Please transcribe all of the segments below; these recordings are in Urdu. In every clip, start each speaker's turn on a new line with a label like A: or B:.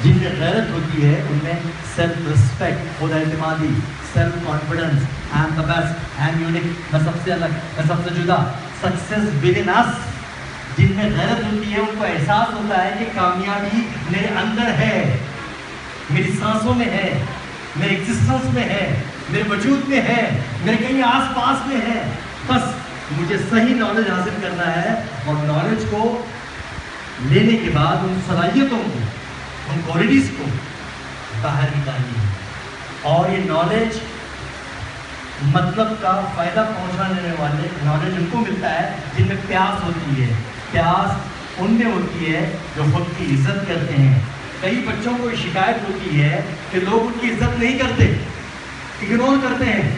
A: جن میں غیرت ہوتی ہے ان میں سیلف رسپیکٹ، خود اعتمادی، self confidence, I am the best, I am unique, میں سب سے الگ، میں سب سے جدا، سکسیس ود ان اس. جن میں غیرت ہوتی ہے ان کو احساس ہوتا ہے کہ کامیابی میرے اندر ہے، میری سانسوں میں ہے، میرے ایگزسٹنس میں ہے، میرے وجود میں ہے، میرے کہیں آس پاس میں ہے. بس مجھے صحیح نالج حاصل کرنا ہے اور نالج کو لینے کے بعد ان صلاحیتوں کو، ان کوالٹیز کو باہر نکالنی ہے. اور یہ نالج مطلب کا فائدہ پہنچانے والے نالج ان کو ملتا ہے جن میں پیاس ہوتی ہے. پیاس ان میں ہوتی ہے جو خود کی عزت کرتے ہیں. کئی بچوں کو شکایت ہوتی ہے کہ لوگ ان کی عزت نہیں کرتے، اگنور کرتے ہیں،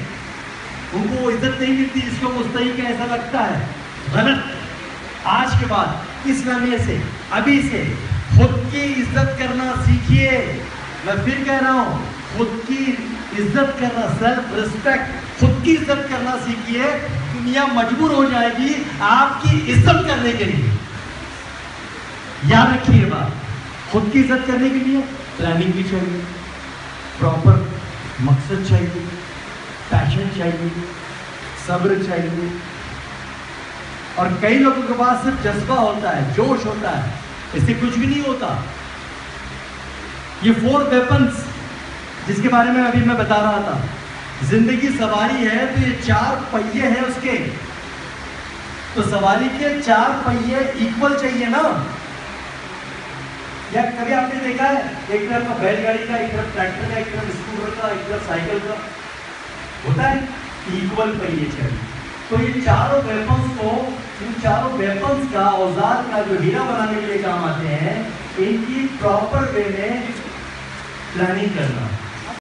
A: ان کو عزت نہیں ملتی جس کو مستحق ایسا لگتا ہے. غلط. آج کے بعد اس لمحے سے، ابھی سے خود کی عزت کرنا سیکھیے. میں پھر کہہ رہا ہوں، خود کی عزت کرنا، سیلف ریسپیکٹ، خود کی عزت کرنا سیکھیے. دنیا مجبور ہو جائے گی آپ کی عزت کرنے کے لیے. یاد رکھیے بات، خود کی عزت کرنے کے لیے پلاننگ بھی چاہیے، پراپر مقصد چاہیے، پیشن چاہیے، صبر چاہیے. اور کئی لوگوں کے پاس صرف جذبہ ہوتا ہے، جوش ہوتا ہے، اس سے کچھ بھی نہیں ہوتا. یہ 4 ویپنز جس کے بارے میں ابھی میں بتا رہا تھا، زندگی سواری ہے تو یہ 4 پہیے ہیں اس کے، تو سواری کے 4 پہیے ایکول چاہیے نا. یا کبھی آپ نے دیکھا ہے ایک طرف کا بیل گاڑی کا، ایک طرف ٹریکٹر کا، ایک طرف اسکوٹر کا، ایک طرف سائیکل کا، ہوتا ہے ایکول پہیے چاہیے. تو یہ چاروں ویپنز کو، ان چاروں ویپنز کا، اوزار کا جو ہیرا بنانے کے لیے کام آتے ہیں، ان کی پراپر وے میں پلاننگ کرنا.